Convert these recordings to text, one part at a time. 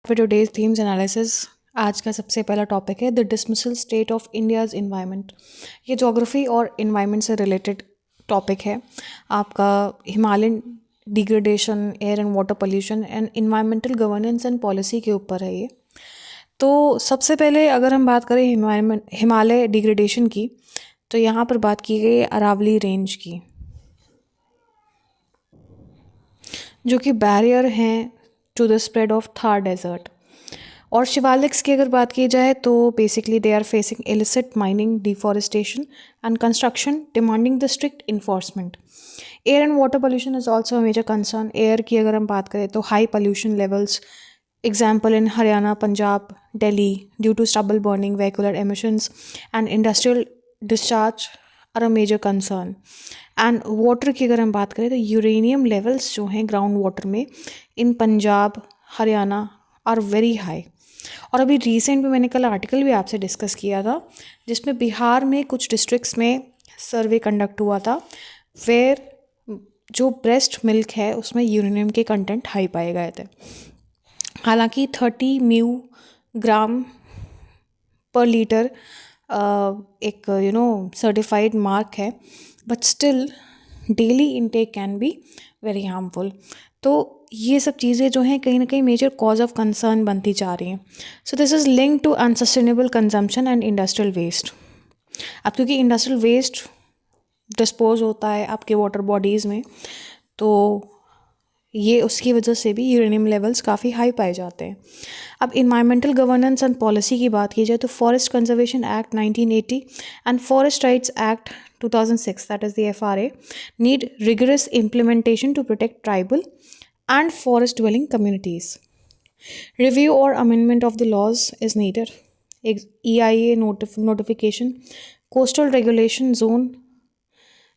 With today's themes analysis. आज का सबसे पहला टॉपिक है the dismissal state of India's environment. ये ज्योग्राफी और इन्वायरमेंट से रिलेटेड टॉपिक है। आपका Himalayan degradation, air and water pollution and environmental governance and policy के ऊपर है ये। तो सबसे पहले अगर हम बात करें हिमालय डिग्रेडेशन की, तो यहाँ पर बात की गई अरावली रेंज की, जो कि बैरियर हैं to the spread of Thar desert. और शिवालिक्स की अगर बात की जाए तो basically they are facing illicit mining, deforestation and construction demanding the strict enforcement. Air and water pollution is also a major concern. Air की अगर हम बात करें तो high pollution levels, example in Haryana, Punjab, Delhi, due to stubble burning, vehicular emissions and industrial discharge are a major concern. And water की अगर हम बात करें तो यूरेनियम लेवल्स जो हैं ग्राउंड वाटर में in Punjab, Haryana are very high. और अभी रिसेंट में मैंने कल आर्टिकल भी आपसे डिस्कस किया था जिसमें बिहार में कुछ डिस्ट्रिक्ट्स में सर्वे कंडक्ट हुआ था, वेयर जो ब्रेस्ट मिल्क है उसमें यूरेनियम के कंटेंट हाई पाए गए थे। हालांकि 30 म्यू ग्राम पर लीटर एक सर्टिफाइड मार्क है, but still daily intake can be very harmful. तो ये सब चीज़ें जो हैं कहीं ना कहीं मेजर कॉज ऑफ कंसर्न बनती जा रही हैं। So this is link to unsustainable consumption and industrial waste. अब क्योंकि इंडस्ट्रियल वेस्ट डिस्पोज होता है आपके वाटर बॉडीज़ में, तो ये उसकी वजह से भी यूरेनियम लेवल्स काफ़ी हाई पाए जाते हैं। अब इन्वायरमेंटल गवर्नेंस एंड पॉलिसी की बात की जाए तो forest conservation act 1980 and forest rights act 2006, that is the FRA, need rigorous implementation to protect tribal and forest dwelling communities. Review or amendment of the laws is needed. EIA notification, coastal regulation zone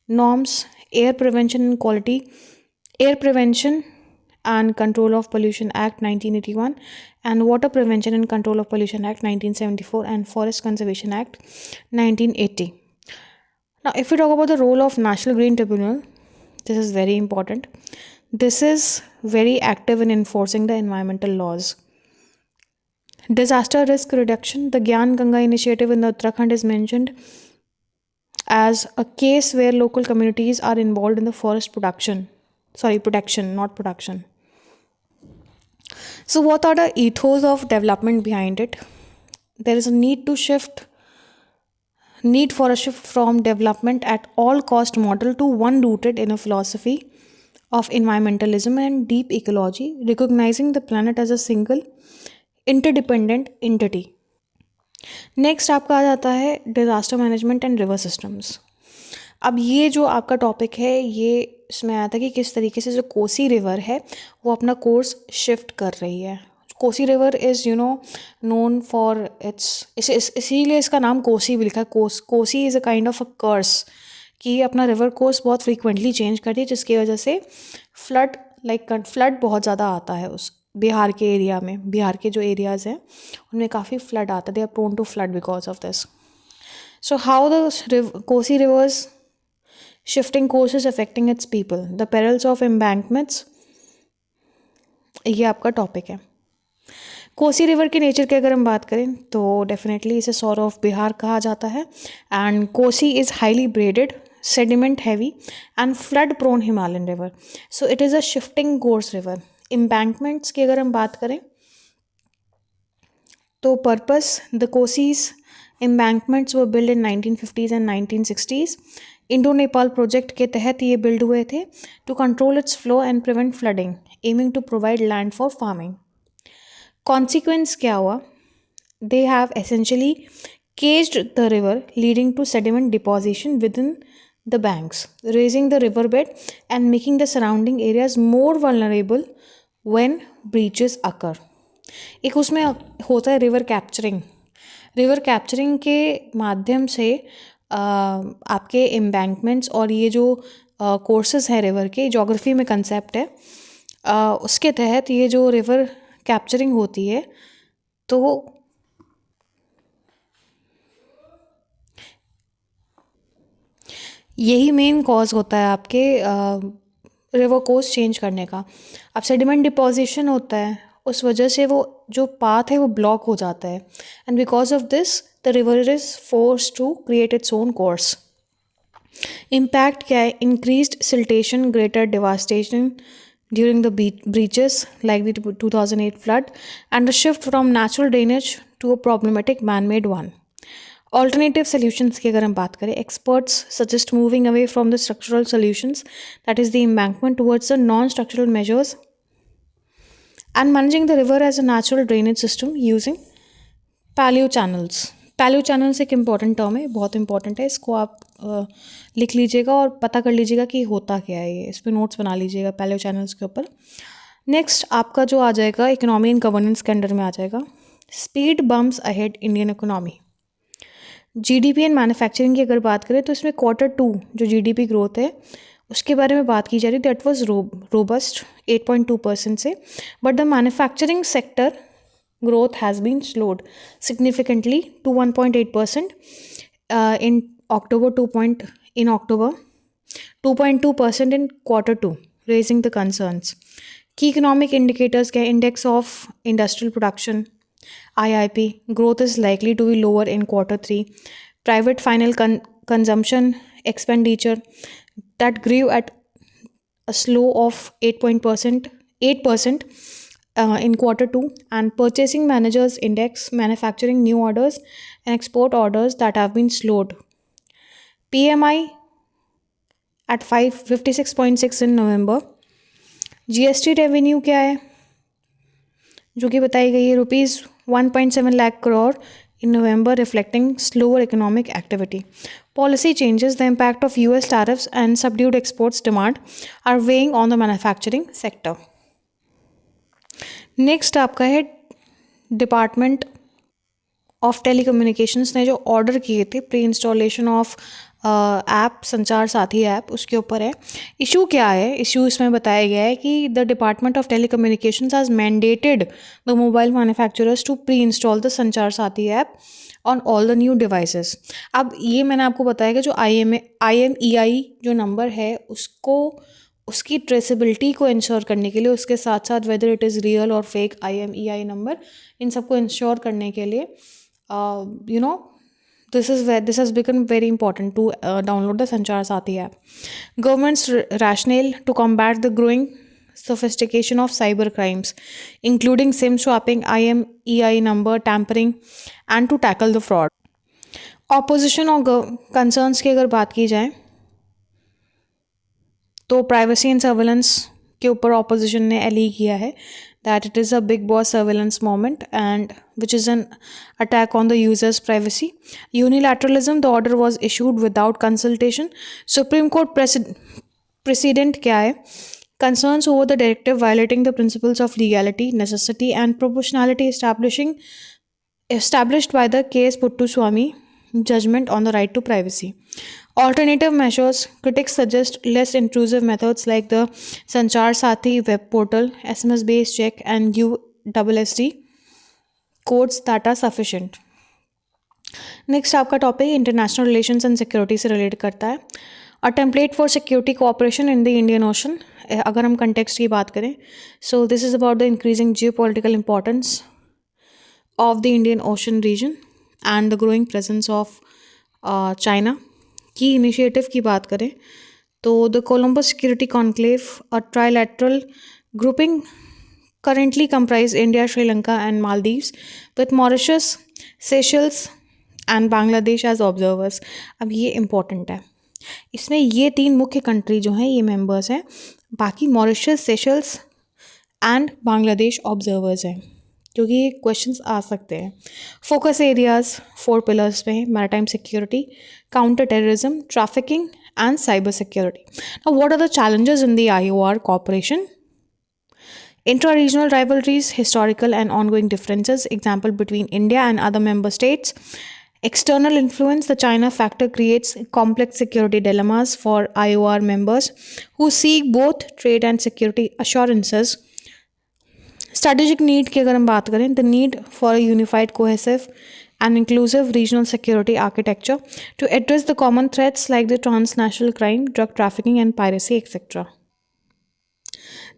norms, air prevention and quality, air prevention and control of pollution act 1981 and water prevention and control of pollution act 1974 and forest conservation act 1980. Now if we talk about the role of National Green Tribunal, this is very important. This is very active in enforcing the environmental laws. Disaster risk reduction. The Gyan Ganga initiative in the Uttarakhand is mentioned as a case where local communities are involved in the forest protection, not production. So what are the ethos of development behind it? There is a need for a shift from development at all cost model to one rooted in a philosophy of environmentalism and deep ecology, recognizing the planet as a single interdependent entity. Next आपका आ जाता है disaster management and river systems. अब ये जो आपका topic है ये इसमें आया था कि किस तरीके से जो कोसी रिवर है वो अपना कोर्स शिफ्ट कर रही है। Kosi river is known for इसीलिए इसका नाम कोसी भी लिखा है। Kosi is a kind of a curse कि अपना रिवर कोर्स बहुत फ्रीक्वेंटली चेंज करती है, जिसकी वजह से फ्लड बहुत ज़्यादा आता है उस बिहार के एरिया में। बिहार के जो एरियाज़ हैं उनमें काफ़ी फ्लड आता है, they are prone to flood because of this. So how the Kosi rivers shifting courses affecting its people, the perils of embankments, ये आपका टॉपिक है। कोसी रिवर के नेचर की अगर हम बात करें तो डेफिनेटली इसे सॉर ऑफ बिहार कहा जाता है। And Kosi is highly braided, sediment heavy and flood prone Himalayan river, so it is a shifting course river. Embankments की अगर हम बात करें तो purpose the Kosi's embankments were built in 1950s and 1960s. Indo Nepal project के तहत ये बिल्ड हुए थे to control its flow and prevent flooding, aiming to provide land for farming. Consequence क्या हुआ? They have essentially caged the river, leading to sediment deposition within the banks, raising the riverbed and making the surrounding areas more vulnerable when breaches occur. एक उसमें होता है river capturing. River capturing के माध्यम से आपके एम्बैंकमेंट्स और ये जो कोर्सेज हैं रिवर के, जोग्राफी में कंसेप्ट है, उसके तहत ये जो रिवर कैप्चरिंग होती है तो यही मेन कॉज होता है आपके रिवर कोर्स चेंज करने का। अब सेडिमेंट डिपोजिशन होता है उस वजह से वो जो पाथ है वो ब्लॉक हो जाता है, and because of this the river is force to create its own course. Impact क्या है? Increased siltation, greater devastation during the breaches like the 2008 flood, and a shift from natural drainage to a problematic man-made one. Alternative solutions की अगर हम बात करें, experts suggest moving away from the structural solutions, that is the embankment, towards the non-structural measures and managing the river as a natural drainage system using palaeo channels. Palaeo channels एक important term है, बहुत important है, इसको आप लिख लीजिएगा और पता कर लीजिएगा कि होता क्या है ये, इस पर नोट्स बना लीजिएगा पैलियो चैनल्स के ऊपर. नेक्स्ट आपका जो आ जाएगा इकोनॉमी एंड गवर्नेंस के अंडर में आ जाएगा, speed bumps ahead Indian economy. GDP and manufacturing की अगर बात करें तो इसमें Q2 जो जीडीपी ग्रोथ है उसके बारे में बात की जा रही है. दैट वाज रोबस्ट 8.2% से, but the manufacturing sector growth has been slowed significantly to 1.8% in October, 2.2% in Q2, raising the concerns. Key economic indicators के index of industrial production IIP growth is likely to be lower in Q3. Private final consumption expenditure that grew at a slow of 8% in Q2, and purchasing managers index, manufacturing new orders and export orders that have been slowed. PMI at 56.6 in November. GST revenue क्या है जो कि बताई गई है ₹1.7 lakh crore in November, reflecting slower economic activity. Policy changes, the impact of US tariffs and subdued exports demand are weighing on the manufacturing sector. Next आपका है department of telecommunications ने जो ऑर्डर किए थे प्री इंस्टॉलेशन ऑफ ऐप संचार Saathi app, उसके ऊपर है. इशू क्या है? इशू इसमें बताया गया है कि the department of telecommunications has mandated the mobile manufacturers to pre install the Sanchar Saathi app on all the new devices. अब ये मैंने आपको बताया कि जो IMEI जो नंबर है उसको उसकी ट्रेसेबिलिटी को इंश्योर करने के लिए, उसके साथ साथ वेदर इट इज़ रियल और फेक IMEI नंबर, इन सबको इंश्योर करने के लिए this has become very important to download the Sanchar Sathi app. Government's rationale to combat the growing sophistication of cyber crimes, including SIM swapping, IMEI number tampering, and to tackle the fraud. Opposition और concerns की अगर बात की जाए तो privacy and surveillance के ऊपर opposition ने एली किया है that it is a big boss surveillance moment and which is an attack on the users privacy. Unilateralism, the order was issued without consultation. Supreme court president क्या है? Concerns over the directive violating the principles of legality, necessity and proportionality established by the K.S. Puttaswamy judgment on the right to privacy. Alternative measures, critics suggest less intrusive methods like the Sanchar Sathi web portal, SMS based check and USSD codes that are sufficient. Next आपका topic international relations and security से relate करता है. A template for security cooperation in the Indian Ocean. अगर हम context की बात करें, so this is about the increasing geopolitical importance of the Indian Ocean region and the growing presence of China. की initiative की बात करें तो the Columbus security conclave, a trilateral grouping currently comprise India, Sri Lanka and Maldives with Mauritius, Seychelles and Bangladesh as observers. अब ये important है, इसमें ये 3 मुख्य कंट्री जो हैं ये मेंबर्स हैं, बाकी Mauritius, Seychelles and Bangladesh observers हैं, क्योंकि ये क्वेश्चंस आ सकते हैं. फोकस एरियाज 4 पिलर्स में, maritime security, counter terrorism, trafficking and cyber security. Now what are the challenges in the IOR cooperation? Intra-regional rivalries, historical and ongoing differences, example between India and other member states. External influence, the China factor creates complex security dilemmas for IOR members who seek both trade and security assurances. Strategic need की अगर हम बात करें, the need for a unified, cohesive and inclusive regional security architecture to address the common threats like the transnational crime, drug trafficking and piracy, etc.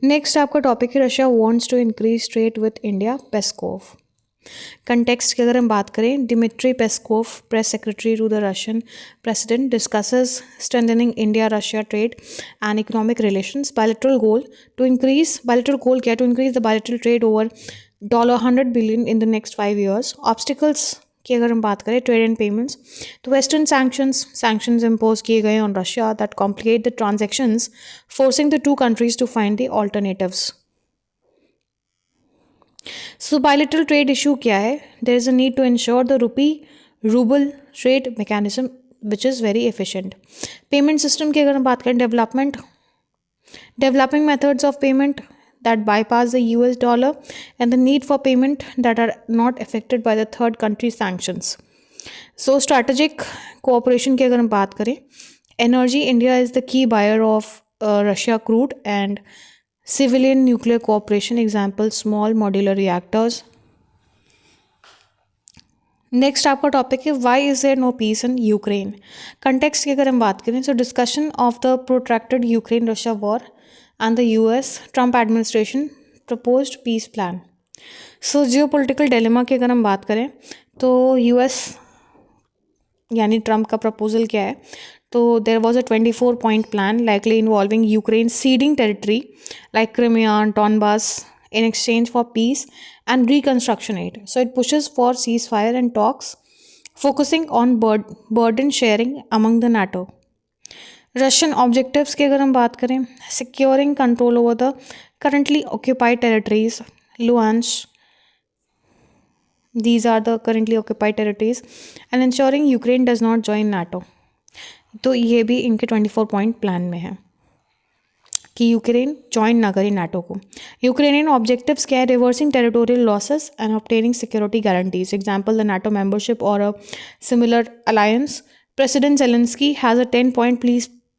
Next आपका topic है Russia wants to increase trade with India, Peskov. Context की अगर हम बात करें, Dmitry Peskov, press secretary to the Russian president, discusses strengthening India Russia trade and economic relations, bilateral goal to increase, bilateral goal क्या, to increase the bilateral trade over $100 billion in the next 5 years। Obstacles की अगर हम बात करें, trade and payments, तो western sanctions impose किए गए on Russia that complicate the transactions, forcing the two countries to find the alternatives. So bilateral trade issue क्या है, there is a need to ensure the rouble trade mechanism which is very efficient. Payment system की अगर हम बात करें, developing methods of payment that bypass the US dollar and the need for payment that are not affected by the third country sanctions. So strategic cooperation की अगर हम बात करें, energy, India is the key buyer of Russia crude and civilian nuclear cooperation, example small modular reactors। Next आपका topic है why is there no peace in Ukraine. Context की अगर हम बात करें, so discussion of the protracted Ukraine Russia war and the US Trump administration proposed peace plan. So geopolitical dilemma की अगर हम बात करें, तो यूएस यानी ट्रम्प का प्रपोजल क्या है, तो there was a 24 point plan likely involving Ukraine seeding territory like Crimea, Donbas in exchange for peace and reconstruction aid. So it pushes for ceasefire and talks, focusing on burden sharing among the NATO. Russian objectives की अगर हम बात करें, securing control over the currently occupied territories, Luhansk, these are the currently occupied territories, and ensuring Ukraine does not join NATO. तो ये भी इनके 24 point plan में है कि यूक्रेन ज्वाइन ना करे नाटो को। यूक्रेनियन ऑब्जेक्टिव्स क्या है, reversing territorial losses and obtaining security guarantees, example the NATO membership और a similar alliance. President Zelensky has a 10 point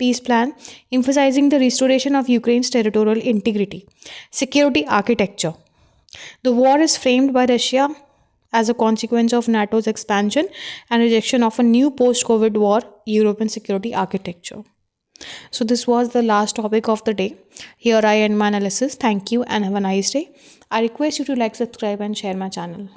peace plan emphasizing the restoration of Ukraine's territorial integrity. Security architecture, the war is framed by Russia as a consequence of NATO's expansion and rejection of a new post-COVID war European security architecture. So this was the last topic of the day. Here I end my analysis. Thank you and have a nice day. I request you to like, subscribe and share my channel.